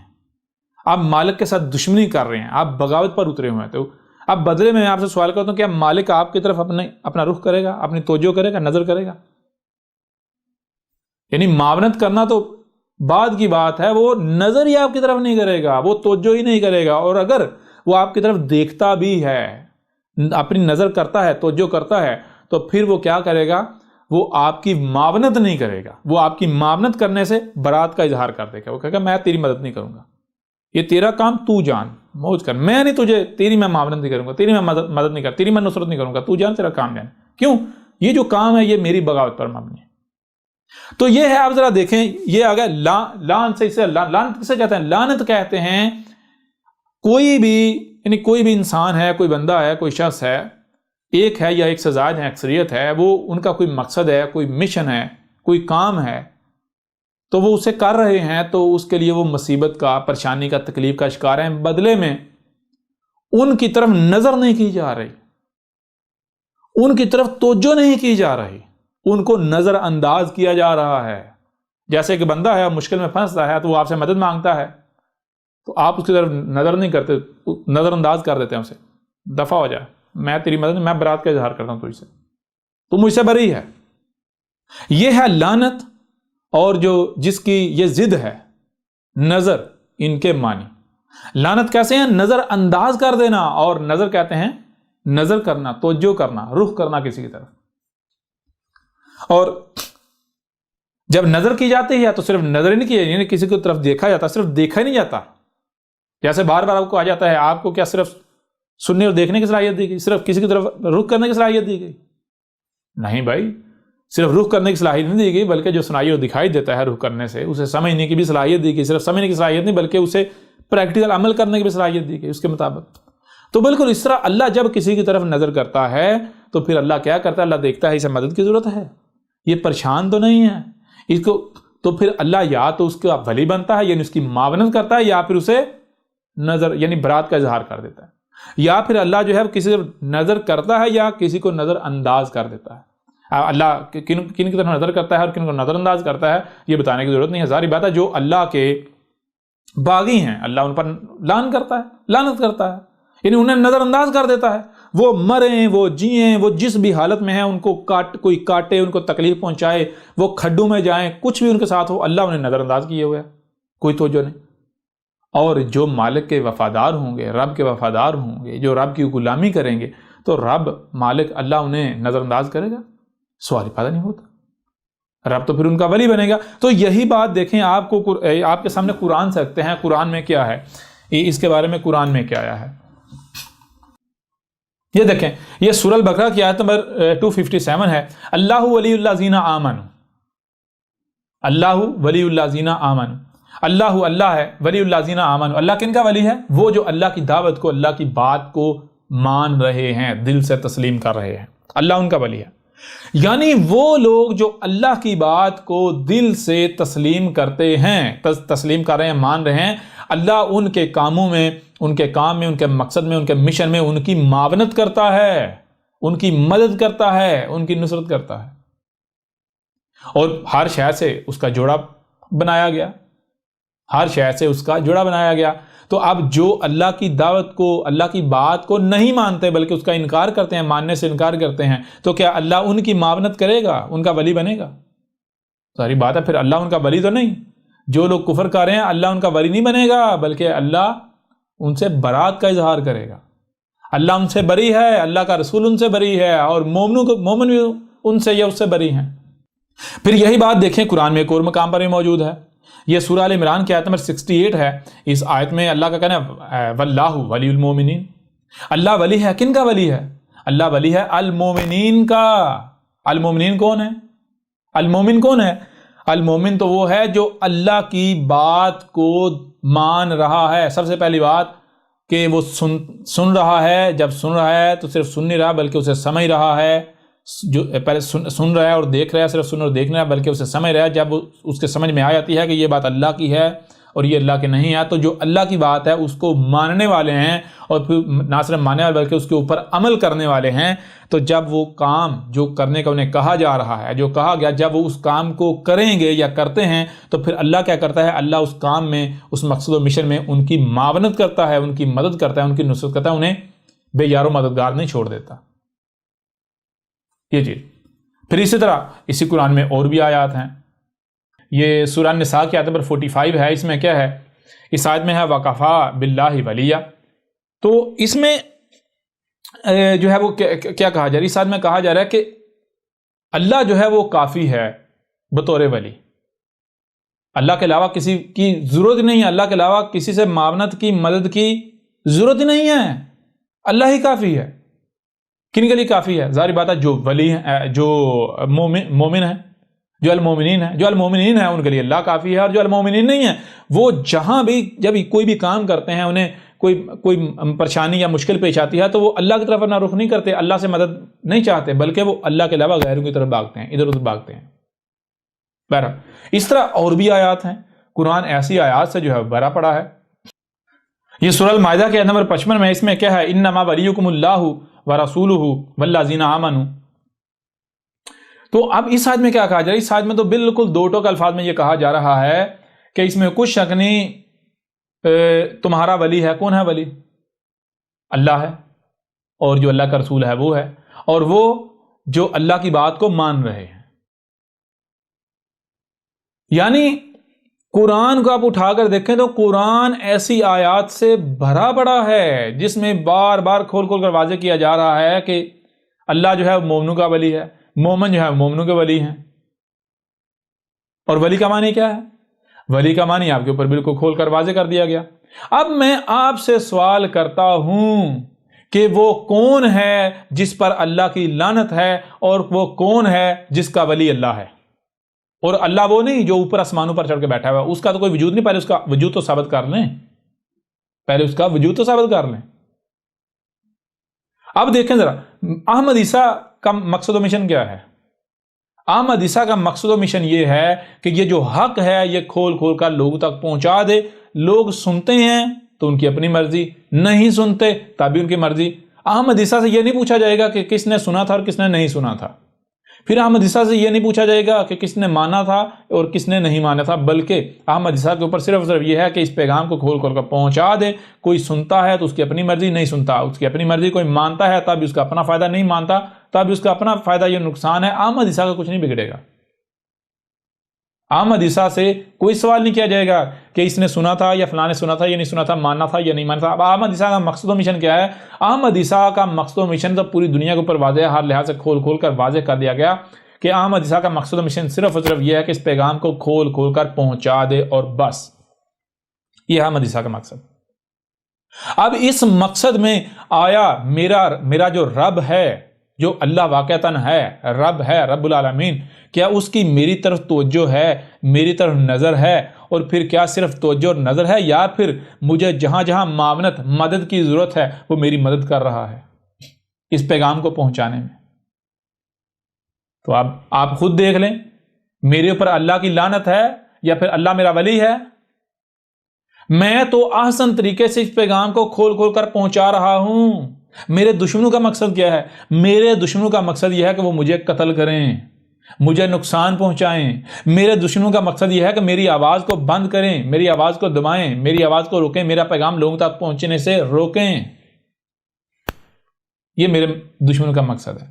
Speaker 1: آپ مالک کے ساتھ دشمنی کر رہے ہیں، آپ بغاوت پر اترے ہوئے ہیں، تو اب بدلے میں آپ سے سوال کرتا ہوں، کیا مالک آپ کی طرف اپنا رخ کرے گا، اپنی توجہ کرے گا، نظر کرے گا؟ یعنی معاونت کرنا تو بعد کی بات ہے، وہ نظر ہی آپ کی طرف نہیں کرے گا، وہ توجہ ہی نہیں کرے گا. اور اگر وہ آپ کی طرف دیکھتا بھی ہے، اپنی نظر کرتا ہے، توجہ کرتا ہے، تو پھر وہ کیا کرے گا؟ وہ آپ کی معاونت نہیں کرے گا. وہ آپ کی معاونت کرنے سے برات کا اظہار کر دے گا. وہ کہے گا میں تیری مدد نہیں کروں گا، یہ تیرا کام تو جان، موج کر، میں نہیں تجھے، تیری میں معاونت نہیں کروں گا، تیری میں مدد نہیں کروں، تیری میں نصرت نہیں کروں گا، تو جان، تیرا کام جان. کیوں؟ یہ جو کام ہے یہ میری بغاوت پر مبنی ہے. تو یہ ہے، آپ ذرا دیکھیں، یہ آگے لعنت سے، اسے لعنت کسے کہتے ہیں؟ لعنت کہتے ہیں کوئی بھی یعنی کوئی بھی انسان ہے، کوئی بندہ ہے، کوئی شخص ہے، ایک ہے یا ایک سے زائد ہے، اکثریت ہے، وہ ان کا کوئی مقصد ہے، کوئی مشن ہے، کوئی کام ہے، تو وہ اسے کر رہے ہیں، تو اس کے لیے وہ مصیبت کا، پریشانی کا، تکلیف کا شکار ہیں. بدلے میں ان کی طرف نظر نہیں کی جا رہی، ان کی طرف توجہ نہیں کی جا رہی، ان کو نظر انداز کیا جا رہا ہے۔ جیسے کہ بندہ ہے مشکل میں پھنستا ہے تو وہ آپ سے مدد مانگتا ہے، تو آپ اس کی طرف نظر نہیں کرتے، نظر انداز کر دیتے ہیں اسے، دفع ہو جائے، میں تیری مدد، میں برات کا اظہار کرتا ہوں تجھ سے، تو مجھ سے بری ہے۔ یہ ہے لعنت، اور جو جس کی یہ ضد ہے نظر، ان کے معنی لعنت کیسے ہیں؟ نظر انداز کر دینا، اور نظر کہتے ہیں نظر کرنا، توجہ کرنا، رخ کرنا کسی کی طرف۔ اور جب نظر کی جاتی ہے تو صرف نظر ہی نہیں کی، یعنی کسی کی طرف دیکھا جاتا، صرف دیکھا ہی نہیں جاتا۔ جیسے بار بار آپ کو آ جاتا ہے، آپ کو کیا صرف سننے اور دیکھنے کی صلاحیت دی گئی؟ صرف کسی کی طرف رخ کرنے کی صلاحیت دی گئی؟ نہیں بھائی، صرف رخ کرنے کی صلاحیت نہیں دی گئی، بلکہ جو سنائی اور دکھائی دیتا ہے رخ کرنے سے، اسے سمجھنے کی بھی صلاحیت دی گئی۔ صرف سمجھنے کی صلاحیت نہیں بلکہ اسے پریکٹیکل عمل کرنے کی بھی صلاحیت دی گئی اس کے مطابق۔ تو بالکل اس طرح اللہ جب کسی کی طرف نظر کرتا ہے تو پھر اللہ کیا کرتا ہے؟ اللہ دیکھتا ہے اسے مدد کی ضرورت ہے، یہ پریشان تو نہیں ہے اس کو، تو پھر اللہ یا تو اس کا ولی بنتا ہے، یعنی اس کی معاونت کرتا ہے، یا پھر اسے نظر یعنی برات کا اظہار کر دیتا ہے، یا پھر اللہ جو ہے کسی کو نظر کرتا ہے یا کسی کو نظر انداز کر دیتا ہے۔ اللہ کن کی طرف نظر کرتا ہے اور کن کو نظر انداز کرتا ہے یہ بتانے کی ضرورت نہیں ہے، ظاہر بات ہے جو اللہ کے باغی ہیں اللہ ان پر لعنت کرتا ہے، یعنی انہیں نظر انداز کر دیتا ہے۔ وہ مریں، وہ جئیں، وہ جس بھی حالت میں ہیں، ان کو کوئی کاٹے، ان کو تکلیف پہنچائے، وہ کھڈوں میں جائیں، کچھ بھی ان کے ساتھ ہو، اللہ انہیں نظر انداز کیے ہوئے ہے، کوئی توجہ نہیں۔ اور جو مالک کے وفادار ہوں گے، رب کے وفادار ہوں گے، جو رب کی غلامی کریں گے، تو رب مالک اللہ انہیں نظر انداز کرے گا؟ سوال ہی پیدا نہیں ہوتا، رب تو پھر ان کا ولی بنے گا۔ تو یہی بات دیکھیں، آپ کے سامنے قرآن سے رکھتے ہیں، قرآن میں کیا ہے، اس کے بارے میں قرآن میں کیا آیا ہے۔ یہ دیکھیں، یہ سورہ البقرہ کی آیت نمبر 257 ہے، اللہ ولی الذین آمنوا، اللہ ولی الذین آمنوا، اللہ ہے ولی الذین آمنوا، اللہ کن کا ولی ہے؟ وہ جو اللہ کی دعوت کو، اللہ کی بات کو مان رہے ہیں، دل سے تسلیم کر رہے ہیں، اللہ ان کا ولی ہے۔ یعنی وہ لوگ جو اللہ کی بات کو دل سے تسلیم کرتے ہیں، تسلیم کر رہے ہیں، مان رہے ہیں، اللہ ان کے کاموں میں، ان کے کام میں، ان کے مقصد میں، ان کے مشن میں ان کی معاونت کرتا ہے، ان کی مدد کرتا ہے، ان کی نصرت کرتا ہے، اور ہر شے سے اس کا جوڑا بنایا گیا، ہر شے سے اس کا جوڑا بنایا گیا۔ تو اب جو اللہ کی دعوت کو، اللہ کی بات کو نہیں مانتے بلکہ اس کا انکار کرتے ہیں، ماننے سے انکار کرتے ہیں، تو کیا اللہ ان کی معاونت کرے گا، ان کا ولی بنے گا؟ ساری بات ہے، پھر اللہ ان کا ولی تو نہیں۔ جو لوگ کفر کر رہے ہیں اللہ ان کا ولی نہیں بنے گا، بلکہ اللہ ان سے برات کا اظہار کرے گا، اللہ ان سے بری ہے، اللہ کا رسول ان سے بری ہے، اور مومن بھی ان سے یا اس سے بری ہیں۔ پھر یہی بات دیکھیں قرآن میں ایک اور مقام پر بھی موجود ہے، یہ سورہ آل عمران کی آیت نمبر 68 ہے۔ اس آیت میں اللہ کا کہنا ہے واللہ ولی المومنین، اللہ ولی ہے، کن کا ولی ہے؟ اللہ ولی ہے المومنین کا۔ المومنین کون ہے؟ المومن کون ہے؟ المومن تو وہ ہے جو اللہ کی بات کو مان رہا ہے۔ سب سے پہلی بات کہ وہ سن رہا ہے، جب سن رہا ہے تو صرف سن نہیں رہا بلکہ اسے سمجھ رہا ہے، جو پہلے سن رہا ہے اور دیکھ رہا ہے، صرف سن اور دیکھ رہا ہے بلکہ اسے سمجھ رہا ہے، جب اس کے سمجھ میں آ جاتی ہے کہ یہ بات اللہ کی ہے اور یہ اللہ کی نہیں ہے، تو جو اللہ کی بات ہے اس کو ماننے والے ہیں، اور پھر نہ صرف ماننے والے بلکہ اس کے اوپر عمل کرنے والے ہیں۔ تو جب وہ کام جو کرنے کا انہیں کہا جا رہا ہے، جو کہا گیا، جب وہ اس کام کو کریں گے یا کرتے ہیں تو پھر اللہ کیا کرتا ہے؟ اللہ اس کام میں، اس مقصد و مشن میں ان کی معاونت کرتا ہے، ان کی مدد کرتا ہے، ان کی نصرت کرتا ہے، انہیں بے یار و مددگار نہیں چھوڑ دیتا۔ یہ چیز پھر اسی طرح اسی قرآن میں اور بھی آیات ہیں، یہ سورہ النساء کی آیت نمبر 45 ہے، اس میں کیا ہے؟ اس آیت میں ہے وَكَفَى بِاللَّهِ وَلِيًّا۔ تو اس میں جو ہے وہ کیا کہا جا رہا ہے؟ اس آیت میں کہا جا رہا ہے کہ اللہ جو ہے وہ کافی ہے بطور ولی، اللہ کے علاوہ کسی کی ضرورت نہیں ہے، اللہ کے علاوہ کسی سے معاونت کی، مدد کی ضرورت نہیں ہے، اللہ ہی کافی ہے۔ کن کے لیے کافی ہے؟ ظاہر بات ہے جو ولی ہیں، جو مومن ہیں، جو المومنین ہیں، جو المومنین ہیں ان کے لیے اللہ کافی ہے، اور جو المومنین نہیں ہیں وہ جہاں بھی جب کوئی بھی کام کرتے ہیں، انہیں کوئی پریشانی یا مشکل پیش آتی ہے تو وہ اللہ کی طرف اپنا رخ نہیں کرتے، اللہ سے مدد نہیں چاہتے، بلکہ وہ اللہ کے علاوہ غیروں کی طرف بھاگتے ہیں، ادھر ادھر بھاگتے ہیں۔ بہرحال اس طرح اور بھی آیات ہیں، قرآن ایسی آیات سے جو ہے بھرا پڑا ہے۔ یہ سورہ المائدہ کے نمبر 55 میں اس میں کیا ہے، انما ولیکم اللہ ورسولہ والذین آمنوا۔ تو اب اس آیت میں کیا کہا جا رہا ہے؟ اس آیت میں تو بالکل دو ٹوک الفاظ میں یہ کہا جا رہا ہے کہ اس میں کچھ شک نہیں، تمہارا ولی ہے، کون ہے ولی؟ اللہ ہے، اور جو اللہ کا رسول ہے وہ ہے، اور وہ جو اللہ کی بات کو مان رہے ہیں۔ یعنی قرآن کو آپ اٹھا کر دیکھیں تو قرآن ایسی آیات سے بھرا پڑا ہے جس میں بار بار کھول کھول کر واضح کیا جا رہا ہے کہ اللہ جو ہے وہ مومنوں کا ولی ہے، مومن جو ہے مومنوں کے ولی ہیں۔ اور ولی کا معنی کیا ہے؟ ولی کا معنی آپ کے اوپر بالکل کھول کر واضح کر دیا گیا۔ اب میں آپ سے سوال کرتا ہوں کہ وہ کون ہے جس پر اللہ کی لعنت ہے، اور وہ کون ہے جس کا ولی اللہ ہے؟ اور اللہ وہ نہیں جو اوپر آسمانوں پر چڑھ کے بیٹھا ہوا ہے، اس کا تو کوئی وجود نہیں، پہلے اس کا وجود تو ثابت کر لیں، پہلے اس کا وجود تو ثابت کر لیں۔ اب دیکھیں ذرا احمد عیسیٰ کا مقصد و مشن کیا ہے؟ احمد عیسیٰ کا مقصد و مشن یہ ہے کہ یہ جو حق ہے یہ کھول کھول کر لوگوں تک پہنچا دے۔ لوگ سنتے ہیں تو ان کی اپنی مرضی، نہیں سنتے تب بھی ان کی مرضی۔ احمد عیسیٰ سے یہ نہیں پوچھا جائے گا کہ کس نے سنا تھا اور کس نے نہیں سنا تھا، پھر احمد عیسیٰ سے یہ نہیں پوچھا جائے گا کہ کس نے مانا تھا اور کس نے نہیں مانا تھا، بلکہ احمد عیسیٰ کے اوپر صرف یہ ہے کہ اس پیغام کو کھول کھول کر پہنچا دے۔ کوئی سنتا ہے تو اس کی اپنی مرضی، نہیں سنتا اس کی اپنی مرضی، کوئی مانتا ہے تب بھی اس کا اپنا فائدہ، نہیں مانتا تب بھی اس کا اپنا فائدہ، یہ نقصان ہے۔ احمد عیسیٰ کا کچھ نہیں بگڑے گا۔ احمد عیسیٰ سے کوئی سوال نہیں کیا جائے گا کہ اس نے سنا تھا یا فلاں نے سنا تھا یا نہیں سنا تھا، ماننا تھا یا نہیں ماننا تھا۔ اب احمد عیسیٰ کا مقصد و مشن کیا ہے؟ احمد عیسیٰ کا مقصد و مشن تو پوری دنیا کے اوپر واضح، ہر لحاظ سے کھول کھول کر واضح کر دیا گیا کہ احمد عیسیٰ کا مقصد و مشن صرف اور صرف یہ ہے کہ اس پیغام کو کھول کھول کر پہنچا دے، اور بس یہ احمد عیسیٰ کا مقصد۔ اب اس مقصد میں آیا میرا جو رب ہے، جو اللہ واقعتاً ہے، رب ہے، رب العالمین، کیا اس کی میری طرف توجہ ہے، میری طرف نظر ہے؟ اور پھر کیا صرف توجہ اور نظر ہے، یا پھر مجھے جہاں جہاں معاونت، مدد کی ضرورت ہے وہ میری مدد کر رہا ہے اس پیغام کو پہنچانے میں؟ تو اب آپ خود دیکھ لیں، میرے اوپر اللہ کی لعنت ہے یا پھر اللہ میرا ولی ہے؟ میں تو احسن طریقے سے اس پیغام کو کھول کھول کر پہنچا رہا ہوں۔ میرے دشمنوں کا مقصد کیا ہے؟ میرے دشمنوں کا مقصد یہ ہے کہ وہ مجھے قتل کریں، مجھے نقصان پہنچائیں۔ میرے دشمنوں کا مقصد یہ ہے کہ میری آواز کو بند کریں، میری آواز کو دبائیں، میری آواز کو روکیں، میرا پیغام لوگوں تک پہنچنے سے روکیں۔ یہ میرے دشمنوں کا مقصد ہے۔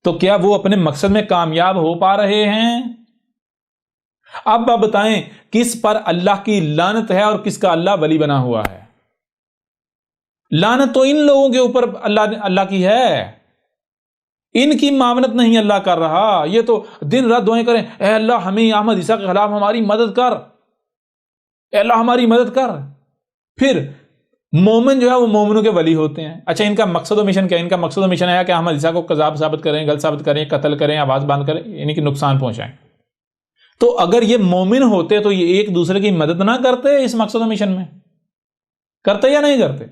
Speaker 1: تو کیا وہ اپنے مقصد میں کامیاب ہو پا رہے ہیں؟ اب آپ بتائیں کس پر اللہ کی لعنت ہے اور کس کا اللہ ولی بنا ہوا ہے؟ لعنت تو ان لوگوں کے اوپر اللہ کی ہے، ان کی معاونت نہیں اللہ کر رہا۔ یہ تو دن رات دعائیں کریں، اے اللہ ہمیں احمد عیسیٰ کے خلاف ہماری مدد کر، اے اللہ ہماری مدد کر۔ پھر مومن جو ہے وہ مومنوں کے ولی ہوتے ہیں۔ اچھا ان کا مقصد و مشن کیا ہے؟ ان کا مقصد و مشن ہے کہ احمد عیسیٰ کو کذاب ثابت کریں، غلط ثابت کریں، قتل کریں، آواز بند کریں، یعنی کہ نقصان پہنچائیں۔ تو اگر یہ مومن ہوتے تو یہ ایک دوسرے کی مدد نہ کرتے اس مقصد و مشن میں؟ کرتے یا نہیں کرتے؟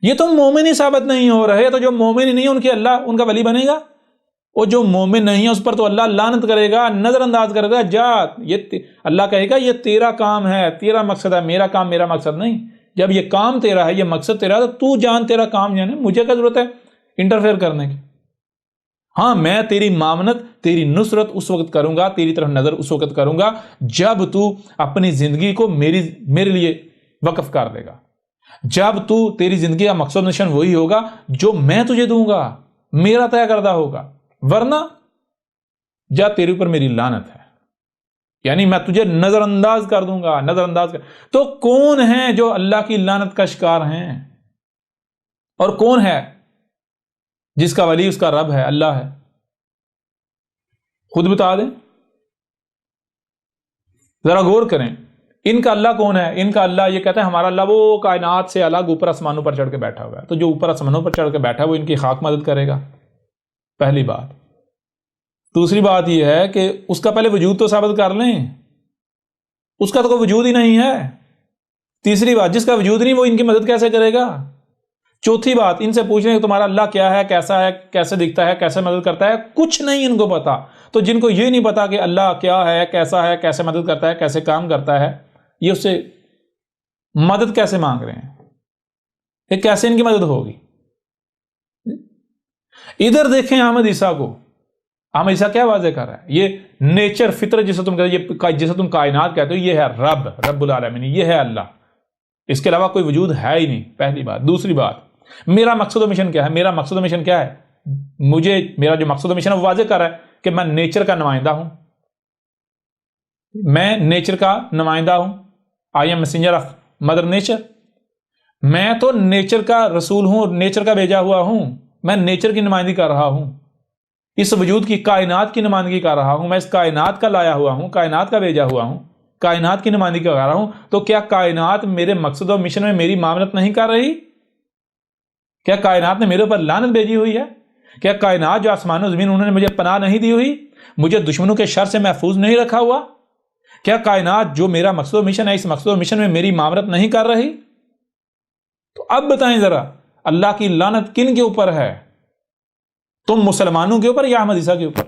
Speaker 1: یہ تو مومن ہی ثابت نہیں ہو رہے، تو جو مومن ہی نہیں ان کے اللہ ان کا ولی بنے گا، اور جو مومن نہیں ہے اس پر تو اللہ لعنت کرے گا، نظر انداز کرے گا، جا یہ اللہ کہے گا یہ تیرا کام ہے، تیرا مقصد ہے، میرا کام میرا مقصد نہیں۔ جب یہ کام تیرا ہے، یہ مقصد تیرا ہے، تو جان تیرا کام جانے، مجھے کیا ضرورت ہے انٹرفیئر کرنے کی؟ ہاں میں تیری معاونت، تیری نصرت اس وقت کروں گا، تیری طرف نظر اس وقت کروں گا جب تو اپنی زندگی کو میرے لیے وقف کر دے گا، جب تو تیری زندگی کا مقصد مشن وہی ہوگا جو میں تجھے دوں گا، میرا طے کردہ ہوگا، ورنہ جا تیرے اوپر میری لعنت ہے، یعنی میں تجھے نظر انداز کر دوں گا، نظر انداز کر۔ تو کون ہیں جو اللہ کی لعنت کا شکار ہیں، اور کون ہے جس کا ولی اس کا رب ہے، اللہ ہے؟ خود بتا دیں، ذرا غور کریں، ان کا اللہ کون ہے؟ ان کا اللہ یہ کہتا ہے ہمارا اللہ وہ کائنات سے الگ اوپر آسمانوں پر چڑھ کے بیٹھا ہوا ہے، تو جو اوپر آسمانوں پر چڑھ کے بیٹھا ہے وہ ان کی خاک مدد کرے گا، پہلی بات۔ دوسری بات یہ ہے کہ اس کا پہلے وجود تو ثابت کر لیں، اس کا تو کوئی وجود ہی نہیں ہے۔ تیسری بات، جس کا وجود نہیں وہ ان کی مدد کیسے کرے گا؟ چوتھی بات، ان سے پوچھ لیں کہ تمہارا اللہ کیا ہے، کیسا ہے، کیسے دکھتا ہے، کیسے مدد کرتا ہے، کچھ نہیں ان کو پتا۔ تو جن کو یہ نہیں پتا کہ اللہ کیا ہے، کیسا ہے، کیسے مدد کرتا ہے، کیسے کام کرتا ہے، یہ اس سے مدد کیسے مانگ رہے ہیں؟ یہ کیسے ان کی مدد ہوگی؟ ادھر دیکھیں احمد عیسیٰ کو. احمد عیسیٰ کیا واضح کر رہا ہے؟ یہ نیچر، فطرت جسے تم کہتے ہو، جسے تم کائنات کہتے ہو، یہ ہے رب العالمین، یہ ہے اللہ. اس کے علاوہ کوئی وجود ہے ہی نہیں، پہلی بات. دوسری بات، میرا مقصد و مشن کیا ہے؟ میرا مقصد و مشن کیا ہے؟ میرا جو مقصد و مشن ہے وہ واضح کر رہا ہے کہ میں نیچر کا نمائندہ ہوں. میں نیچر کا نمائندہ ہوں. I am messenger of mother nature. میں تو نیچر کا رسول ہوں، نیچر کا بھیجا ہوا ہوں. میں نیچر کی نمائندگی کر رہا ہوں، اس وجود کی، کائنات کی نمائندگی کر رہا ہوں. میں اس کائنات کا لایا ہوا ہوں، کائنات کا بھیجا ہوا ہوں، کائنات کی نمائندگی کر رہا ہوں. تو کیا کائنات میرے مقصد و مشن میں میری معاونت نہیں کر رہی؟ کیا کائنات نے میرے اوپر لعنت بھیجی ہوئی ہے؟ کیا کائنات جو آسمان و زمین انہوں نے مجھے پناہ نہیں دی ہوئی؟ مجھے دشمنوں کے شر سے محفوظ نہیں رکھا ہوا؟ کیا کائنات جو میرا مقصد و مشن ہے، اس مقصد و مشن میں میری معاونت نہیں کر رہی؟ تو اب بتائیں ذرا، اللہ کی لعنت کن کے اوپر ہے؟ تم مسلمانوں کے اوپر یا احمد عیسیٰ کے اوپر؟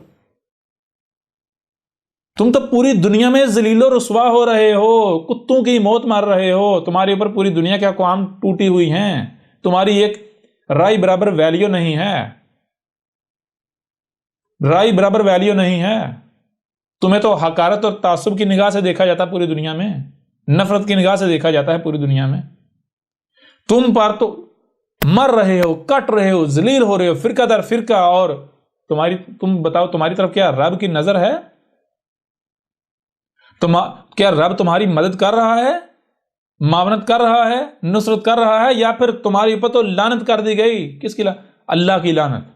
Speaker 1: تم تو پوری دنیا میں ذلیل و رسوا ہو رہے ہو، کتوں کی موت مار رہے ہو. تمہارے اوپر پوری دنیا کے اقوام ٹوٹی ہوئی ہیں. تمہاری ایک رائے برابر ویلیو نہیں ہے، رائے برابر ویلیو نہیں ہے. تمہیں تو حقارت اور تعصب کی نگاہ سے دیکھا جاتا ہے پوری دنیا میں، نفرت کی نگاہ سے دیکھا جاتا ہے پوری دنیا میں. تم پر تو مر رہے ہو، کٹ رہے ہو، ذلیل ہو رہے ہو فرقہ در فرقہ. اور تم بتاؤ تمہاری طرف کیا رب کی نظر ہے؟ کیا رب تمہاری مدد کر رہا ہے، معاونت کر رہا ہے، نصرت کر رہا ہے؟ یا پھر تمہاری اوپر تو لعنت کر دی گئی. کس کی لعنت؟ اللہ کی لعنت.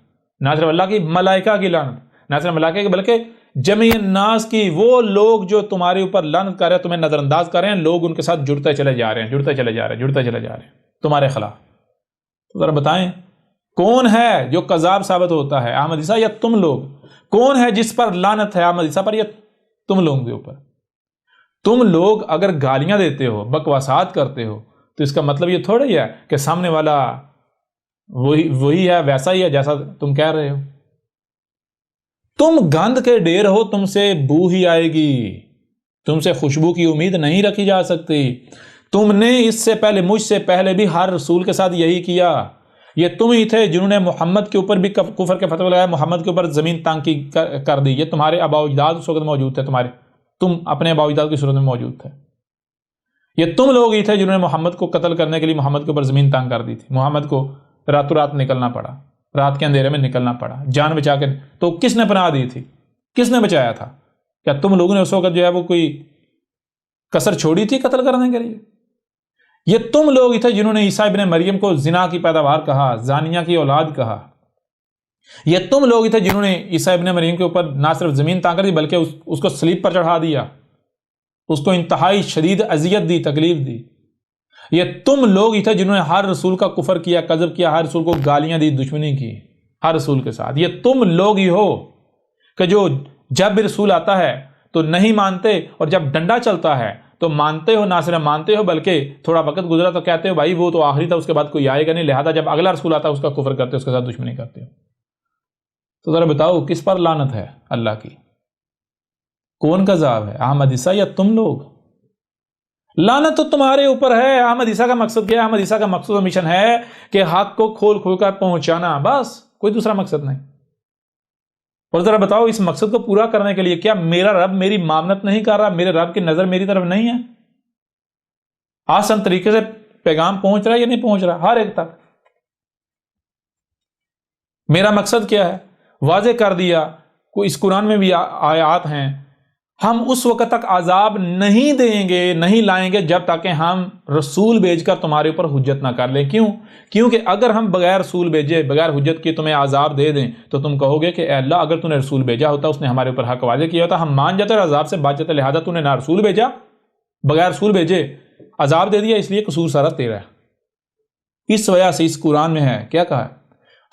Speaker 1: نہ صرف اللہ کی، ملائکہ کی لعنت. نہ صرف ملائکہ کی بلکہ جمیع الناس کی. وہ لوگ جو تمہارے اوپر لعنت کر رہے ہیں، تمہیں نظر انداز کر رہے ہیں، لوگ ان کے ساتھ جڑتے چلے جا رہے ہیں تمہارے خلاف. تو ذرا بتائیں کون ہے جو کذاب ثابت ہوتا ہے؟ احمد عیسیٰ یا تم لوگ؟ کون ہے جس پر لعنت ہے؟ احمد عیسیٰ پر یا تم لوگوں کے اوپر؟ تم لوگ اگر گالیاں دیتے ہو، بکواسات کرتے ہو، تو اس کا مطلب یہ تھوڑا ہی ہے کہ سامنے والا وہی ہے، ویسا ہی ہے جیسا تم کہہ رہے ہو. تم گند کے ڈھیر ہو، تم سے بو ہی آئے گی، تم سے خوشبو کی امید نہیں رکھی جا سکتی. تم نے اس سے پہلے، مجھ سے پہلے بھی ہر رسول کے ساتھ یہی کیا. یہ تم ہی تھے جنہوں نے محمد کے اوپر بھی کفر کے فتوے لگائے، محمد کے اوپر زمین تانگ کی کر دی. یہ تمہارے آباء و اجداد اس وقت موجود تھے، تم اپنے آباء و اجداد کی صورت میں موجود تھے. یہ تم لوگ ہی تھے جنہوں نے محمد کو قتل کرنے کے لیے محمد کے اوپر زمین تانگ کر دی تھی. محمد کو راتوں رات نکلنا پڑا، رات کے اندھیرے میں نکلنا پڑا جان بچا کے. تو کس نے پناہ دی تھی؟ کس نے بچایا تھا؟ کیا تم لوگوں نے اس وقت جو ہے وہ کوئی کسر چھوڑی تھی قتل کرنے کے لیے؟ یہ تم لوگ ہی تھے جنہوں نے عیسیٰ ابن مریم کو زنا کی پیداوار کہا، زانیہ کی اولاد کہا. یہ تم لوگ ہی تھے جنہوں نے عیسیٰ ابن مریم کے اوپر نہ صرف زمین تانگ کر دی بلکہ اس کو صلیب پر چڑھا دیا، اس کو انتہائی شدید اذیت دی، تکلیف دی. یہ تم لوگ ہی تھے جنہوں نے ہر رسول کا کفر کیا، کذب کیا، ہر رسول کو گالیاں دی، دشمنی کی ہر رسول کے ساتھ. یہ تم لوگ ہی ہو کہ جو جب بھی رسول آتا ہے تو نہیں مانتے، اور جب ڈنڈا چلتا ہے تو مانتے ہو. نہ صرف مانتے ہو بلکہ تھوڑا وقت گزرا تو کہتے ہو بھائی وہ تو آخری تھا، اس کے بعد کوئی آئے گا نہیں، لہذا جب اگلا رسول آتا ہے اس کا کفر کرتے ہو، اس کے ساتھ دشمنی کرتے ہو. تو ذرا بتاؤ کس پر لعنت ہے اللہ کی؟ کون کذاب ہے، احمد عیسیٰ یا تم لوگ؟ لعنت تو تمہارے اوپر ہے. احمد عیسیٰ کا مقصد کیا ہے؟ احمد عیسیٰ کا مقصد و مشن ہے کہ حق کو کھول کھول کر پہنچانا، بس، کوئی دوسرا مقصد نہیں. اور ذرا بتاؤ اس مقصد کو پورا کرنے کے لیے کیا میرا رب میری معاونت نہیں کر رہا؟ میرے رب کی نظر میری طرف نہیں ہے؟ آسان طریقے سے پیغام پہنچ رہا ہے یا نہیں پہنچ رہا ہر ایک تک؟ میرا مقصد کیا ہے واضح کر دیا. کوئی اس قرآن میں بھی آیات ہیں، ہم اس وقت تک عذاب نہیں دیں گے، نہیں لائیں گے جب تک کہ ہم رسول بھیج کر تمہارے اوپر حجت نہ کر لیں. کیوں؟ کیونکہ اگر ہم بغیر رسول بھیجے، بغیر حجت کی تمہیں عذاب دے دیں تو تم کہو گے کہ اے اللہ اگر تو نے رسول بھیجا ہوتا، اس نے ہمارے اوپر حق واضح کیا ہوتا، ہم مان جاتے اور عذاب سے بچ جاتے. لہذا تو نے نہ رسول بھیجا، بغیر رسول بھیجے عذاب دے دیا، اس لیے قصور سارا تیرا ہے. اس وجہ سے اس قرآن میں ہے کیا کہا ہے؟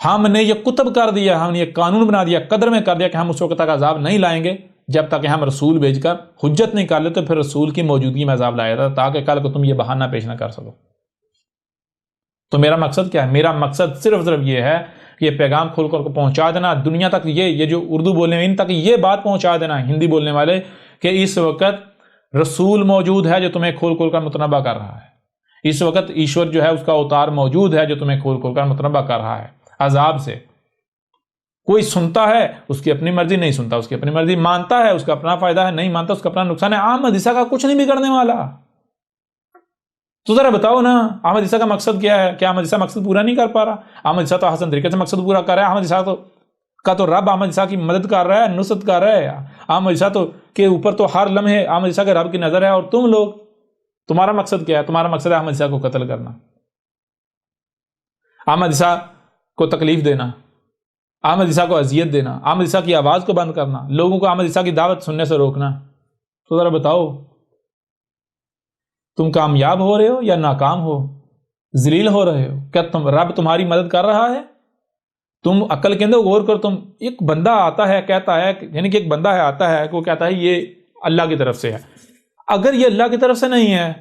Speaker 1: ہم نے یہ کتب کر دیا، ہم نے یہ قانون بنا دیا، قدر میں کر دیا کہ ہم اس وقت تک عذاب نہیں لائیں گے جب تک کہ ہم رسول بھیج کر حجت نہیں کر لے. تو پھر رسول کی موجودگی میں عذاب لایا تھا تاکہ کل کو تم یہ بہانہ پیش نہ کر سکو. تو میرا مقصد کیا ہے؟ میرا مقصد صرف یہ ہے کہ یہ پیغام کھول کر پہنچا دینا دنیا تک. یہ جو اردو بولنے والے ان تک یہ بات پہنچا دینا، ہندی بولنے والے، کہ اس وقت رسول موجود ہے جو تمہیں کھول کھول کر متنبہ کر رہا ہے. اس وقت ایشور جو ہے اس کا اوتار موجود ہے جو تمہیں کھول کھول کر متنبع کر رہا ہے عذاب سے. کوئی سنتا ہے اس کی اپنی مرضی، نہیں سنتا اس کی اپنی مرضی، مانتا ہے اس کا اپنا فائدہ ہے، نہیں مانتا اس کا اپنا نقصان ہے. احمد عیسیٰ کا کچھ نہیں بگڑنے والا. تو ذرا بتاؤ نا احمد عیسیٰ کا مقصد کیا ہے؟ کیا احمد عیسیٰ مقصد پورا نہیں کر پا رہا؟ احمد عیسیٰ تو حسن طریقے سے مقصد پورا کر رہا ہے. احمد عیسیٰ تو رب احمد عیسیٰ کی مدد کر رہا ہے، نصرت کر رہا ہے. احمد عیسیٰ کے اوپر تو ہر لمحے احمد عیسیٰ کے رب کی نظر ہے. اور تم لوگ، تمہارا مقصد کیا ہے؟ تمہارا مقصد ہے احمد عیسیٰ کو قتل کرنا، احمد عیسیٰ کو تکلیف دینا، احمد عیسیٰ کو اذیت دینا، احمد عیسیٰ کی آواز کو بند کرنا، لوگوں کو احمد عیسیٰ کی دعوت سننے سے روکنا. تو ذرا بتاؤ تم کامیاب ہو رہے ہو یا ناکام ہو، ذلیل ہو رہے ہو؟ کیا رب تمہاری مدد کر رہا ہے؟ تم عقل کے اندر غور کر. تم ایک بندہ آتا ہے کہتا ہے، یعنی کہ ایک بندہ ہے آتا ہے وہ کہتا ہے یہ اللہ کی طرف سے ہے. اگر یہ اللہ کی طرف سے نہیں ہے،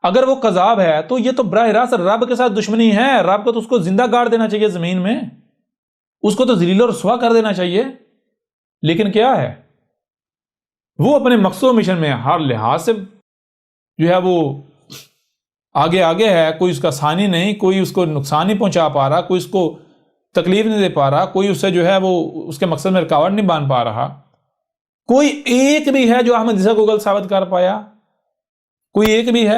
Speaker 1: اگر وہ قذاب ہے، تو یہ تو براہ راست رب کے ساتھ دشمنی ہے. رب کو تو اس کو زندہ گاڑ دینا چاہیے زمین میں، اس کو تو ذلیل اور رسوا کر دینا چاہیے. لیکن کیا ہے، وہ اپنے مقصود مشن میں ہر لحاظ سے جو ہے وہ آگے ہے. کوئی اس کا ثانی نہیں، کوئی اس کو نقصان نہیں پہنچا پا رہا، کوئی اس کو تکلیف نہیں دے پا رہا، کوئی اس سے جو ہے وہ اس کے مقصد میں رکاوٹ نہیں باندھ پا رہا. کوئی ایک بھی ہے جو احمد عیسیٰ کو غلط ثابت کر پایا؟ کوئی ایک بھی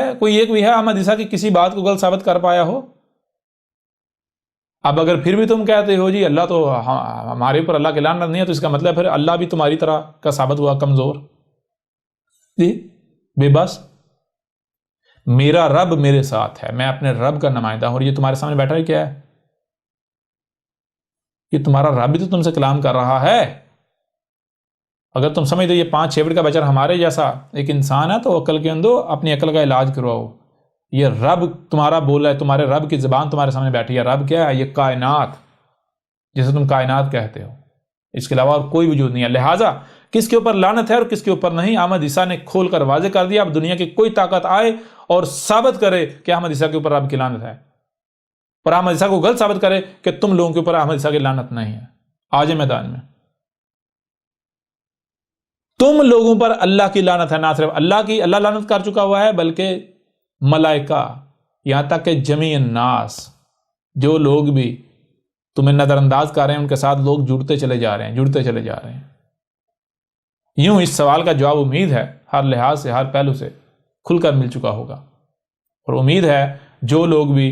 Speaker 1: ہے احمد عیسیٰ کی کسی بات کو غلط ثابت کر پایا ہو؟ اب اگر پھر بھی تم کہتے ہو جی اللہ تو ہمارے اوپر اللہ کی لعنت نہیں ہے، تو اس کا مطلب پھر اللہ بھی تمہاری طرح کا ثابت ہوا کمزور، جی بے بس. میرا رب میرے ساتھ ہے، میں اپنے رب کا نمائندہ ہوں. اور یہ تمہارے سامنے بیٹھا ہے کیا ہے؟ یہ تمہارا رب بھی تو تم سے کلام کر رہا ہے. اگر تم سمجھتے یہ 5-6 فٹ کا بچہ ہمارے جیسا ایک انسان ہے تو عقل کے اندر اپنی عقل کا علاج کرواؤ. یہ رب تمہارا بول رہا ہے، تمہارے رب کی زبان تمہارے سامنے بیٹھی ہے. رب کیا ہے؟ یہ کائنات، جسے تم کائنات کہتے ہو، اس کے علاوہ اور کوئی وجود نہیں ہے. لہٰذا کس کے اوپر لعنت ہے اور کس کے اوپر نہیں، احمد عیسیٰ نے کھول کر واضح کر دیا. اب دنیا کی کوئی طاقت آئے اور ثابت کرے کہ احمد عیسیٰ کے اوپر رب کی لعنت ہے، اور احمد عیسیٰ کو غلط ثابت کرے کہ تم لوگوں کے اوپر احمد عیسیٰ کی لعنت نہیں ہے، آ جائے میدان میں. تم لوگوں پر اللہ کی لعنت ہے. نہ صرف اللہ لعنت کر چکا ہوا ہے، بلکہ ملائکہ، یہاں تک کہ جمیع الناس، جو لوگ بھی تمہیں نظر انداز کر رہے ہیں ان کے ساتھ لوگ جڑتے چلے جا رہے ہیں. یوں اس سوال کا جواب امید ہے ہر لحاظ سے، ہر پہلو سے کھل کر مل چکا ہوگا. اور امید ہے جو لوگ بھی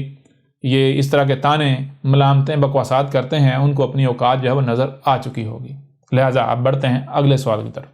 Speaker 1: یہ اس طرح کے تانے، ملامتیں، بکواسات کرتے ہیں ان کو اپنی اوقات جو ہے وہ نظر آ چکی ہوگی. لہٰذا آپ بڑھتے ہیں اگلے سوال کی طرف.